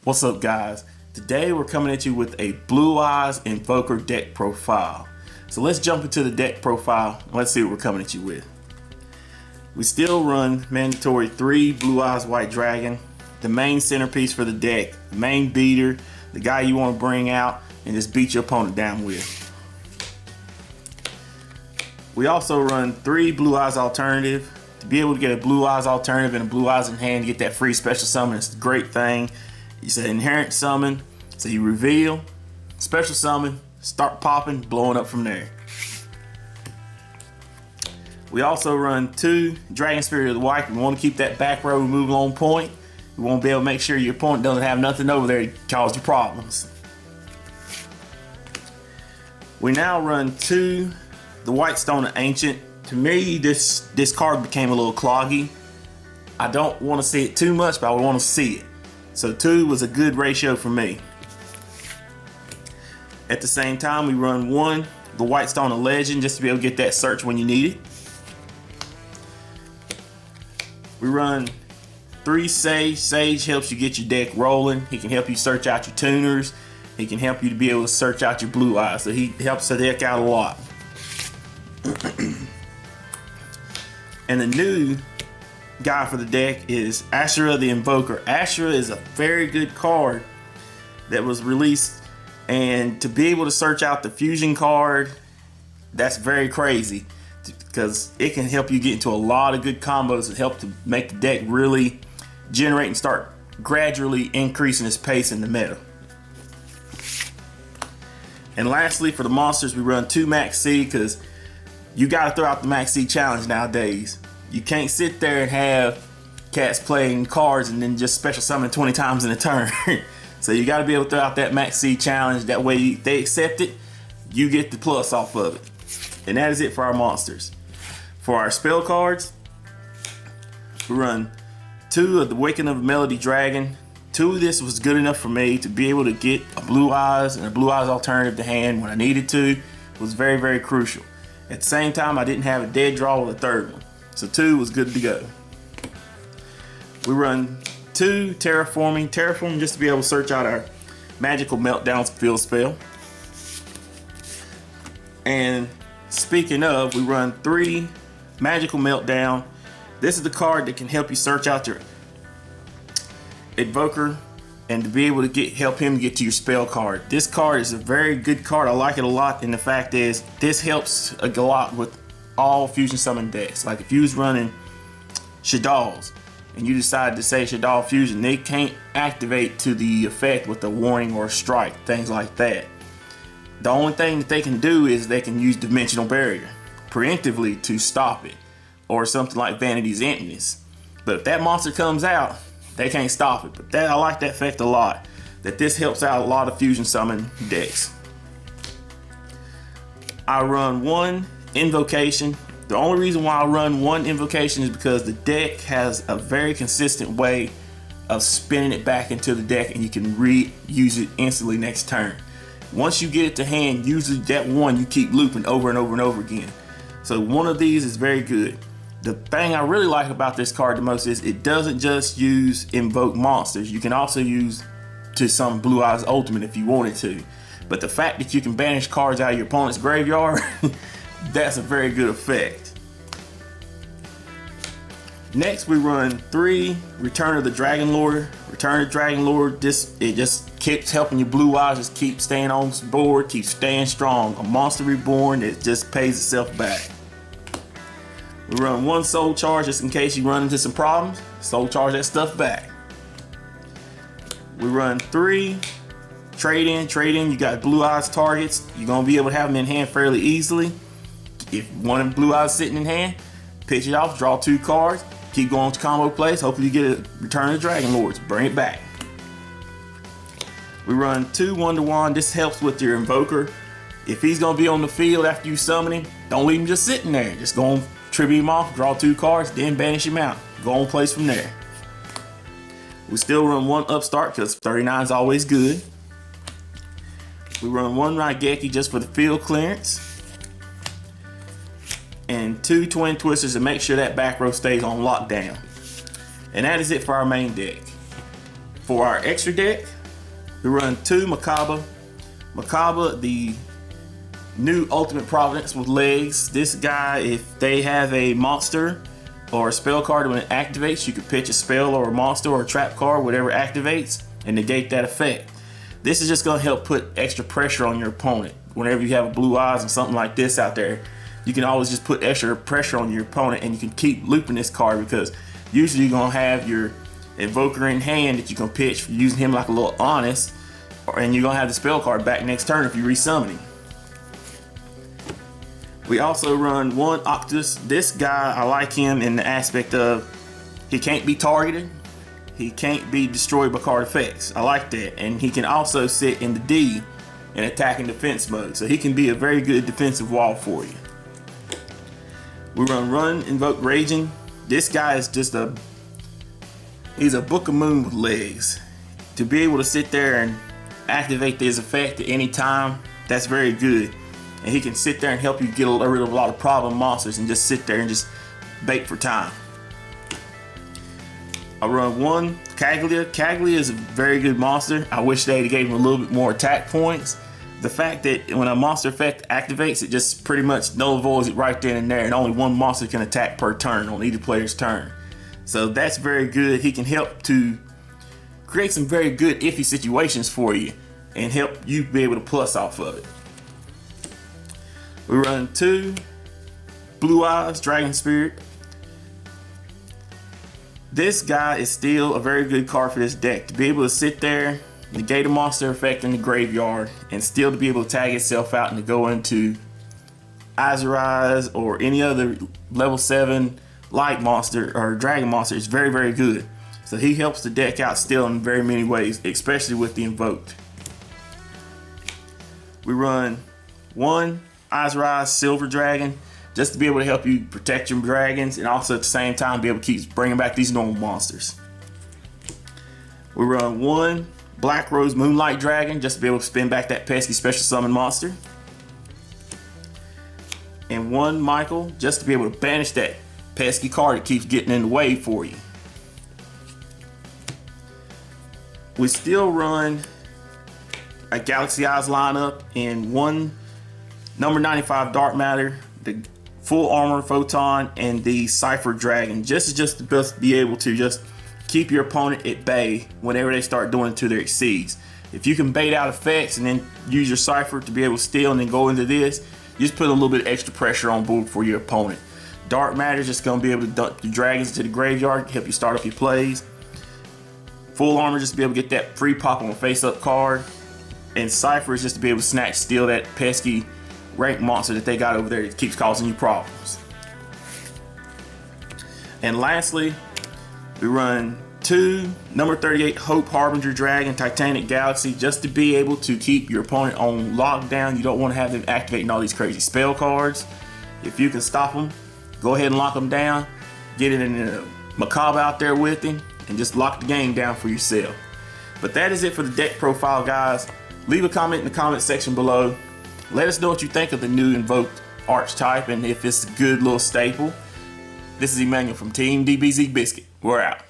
What's up, guys? Today we're coming at you with a Blue Eyes Invoker deck profile. So let's jump into the deck profile. Let's see what we're coming at you with. We still run mandatory 3 Blue Eyes White Dragon, the main centerpiece for the deck, the main beater, the guy you want to bring out and just beat your opponent down with. We also run 3 Blue Eyes Alternative. To be able to get a Blue Eyes Alternative and a Blue Eyes in hand, get that free special summon, it's a great thing. It's an inherent summon, so you reveal, special summon, start popping, blowing up from there. We also run 2 Dragon Spirit of the White. We want to keep that back row removal on point. We want to be able to make sure your opponent doesn't have nothing over there to cause you problems. We now run 2 the White Stone of Ancient. To me, this card became a little cloggy. I don't want to see it too much, but I want to see it. So 2 was a good ratio for me. At the same time, we run 1 the White Stone of Legend just to be able to get that search when you need it. We run 3 Sage. Sage helps you get your deck rolling. He can help you search out your tuners. He can help you to be able to search out your Blue Eyes. So he helps the deck out a lot. And the new guy for the deck is Ashura the Invoker. Ashura is a very good card that was released, and to be able to search out the fusion card, that's very crazy because it can help you get into a lot of good combos and help to make the deck really generate and start gradually increasing its pace in the meta. And lastly, for the monsters, we run 2 Max C because you got to throw out the Max C challenge nowadays. You can't sit there and have cats playing cards and then just special summon 20 times in a turn. So you got to be able to throw out that Max C challenge. That way they accept it, you get the plus off of it. And that is it for our monsters. For our spell cards, we run 2 of the Waking of Melody Dragon. 2 of this was good enough for me to be able to get a Blue Eyes and a Blue Eyes Alternative to hand when I needed to. It was very, very crucial. At the same time, I didn't have a dead draw with a 3rd one. So 2 was good to go. We run 2 Terraforming. Terraforming just to be able to search out our Magical Meltdowns field spell. And speaking of, we run 3 Magical Meltdown. This is the card that can help you search out your Invoker and to be able to help him get to your spell card. This card is a very good card. I like it a lot, and the fact is this helps a lot with all fusion summon decks. Like if you was running Shaddolls and you decide to say Shaddol Fusion, they can't activate to the effect with a warning or a strike, things like that. The only thing that they can do is they can use Dimensional Barrier preemptively to stop it, or something like Vanity's Emptiness. But if that monster comes out, they can't stop it. But I like that effect a lot, that this helps out a lot of fusion summon decks. I run 1 Invocation. The only reason why I run 1 Invocation is because the deck has a very consistent way of spinning it back into the deck, and you can reuse it instantly next turn. Once you get it to hand, usually that 1 you keep looping over and over and over again. So 1 of these is very good. The thing I really like about this card the most is it doesn't just use invoke monsters. You can also use to some Blue Eyes Ultimate if you wanted to. But the fact that you can banish cards out of your opponent's graveyard, that's a very good effect. Next, we run 3 Return of the Dragon Lord. Return of the Dragon Lord, it just keeps helping your Blue Eyes just keep staying on board, keep staying strong. A monster reborn, it just pays itself back. We run 1 Soul Charge just in case you run into some problems. Soul Charge that stuff back. We run 3 Trade In. You got Blue Eyes targets. You're going to be able to have them in hand fairly easily. If one of them Blue Eyes sitting in hand, pitch it off, draw 2 cards, keep going to combo plays. Hopefully you get a Return of the Dragon Lords. Bring it back. We run 2 Wonder Wand. This helps with your Invoker. If he's going to be on the field after you summon him, don't leave him just sitting there. Just go and tribute him off, draw 2 cards, then banish him out. Go on place from there. We still run 1 Upstart because 39 is always good. We run 1 Raigeki just for the field clearance. And 2 Twin Twisters to make sure that back row stays on lockdown. And that is it for our main deck. For our extra deck, We run 2 Macabre. Macabre, the new Ultimate Providence with legs. This guy, if they have a monster or a spell card, when it activates, you can pitch a spell or a monster or a trap card, whatever activates, and negate that effect. This is just going to help put extra pressure on your opponent. Whenever you have blue eyes or something like this out there, you can always just put extra pressure on your opponent, and you can keep looping this card because usually you're going to have your Invoker in hand that you can pitch for using him like a little honest, and you're going to have the spell card back next turn if you resummon him. We also run 1 Octus. This guy, I like him in the aspect of he can't be targeted, he can't be destroyed by card effects. I like that. And he can also sit in the D in attack and defense mode, so he can be a very good defensive wall for you. We run Invoke Raging. This guy is just he's a Book of Moon with legs. To be able to sit there and activate his effect at any time, that's very good. And he can sit there and help you get rid of a lot of problem monsters and just sit there and just bait for time. I run 1 Caglia. Caglia is a very good monster. I wish they gave him a little bit more attack points. The fact that when a monster effect activates, it just pretty much null voids it right then and there, and only 1 monster can attack per turn on either player's turn. So that's very good. He can help to create some very good iffy situations for you and help you be able to plus off of it. We run 2 Blue Eyes Dragon Spirit. This guy is still a very good card for this deck. To be able to sit there, negate a monster effect in the graveyard, and still to be able to tag itself out and to go into Azorize or any other level 7 light monster or dragon monster is very, very good. So he helps the deck out still in very many ways, especially with the Invoked. We run 1 Azorize Silver Dragon, just to be able to help you protect your dragons and also at the same time be able to keep bringing back these normal monsters. We run 1 Black Rose Moonlight Dragon, just to be able to spin back that pesky special summon monster. And 1 Michael, just to be able to banish that pesky card that keeps getting in the way for you. We still run a Galaxy Eyes lineup in 1 number 95 Dark Matter, the Full Armor Photon, and the Cypher Dragon, just to be able to just keep your opponent at bay whenever they start doing it to their exceeds. If you can bait out effects and then use your Cypher to be able to steal and then go into this, you just put a little bit of extra pressure on board for your opponent. Dark Matter is just going to be able to dump your dragons into the graveyard, help you start off your plays. Full Armor just to be able to get that free pop on a face-up card. And Cypher is just to be able to snatch, steal that pesky rank monster that they got over there that keeps causing you problems. And lastly, we run 2 number 38 Hope Harbinger Dragon Titanic Galaxy, just to be able to keep your opponent on lockdown. You don't want to have them activating all these crazy spell cards. If you can stop them, go ahead and lock them down. Get it in a Macabre out there with him and just lock the game down for yourself. But that is it for the deck profile, guys. Leave a comment in the comment section below. Let us know what you think of the new Invoked archetype and if it's a good little staple. This is Emmanuel from Team DBZ Biscuit. We're out.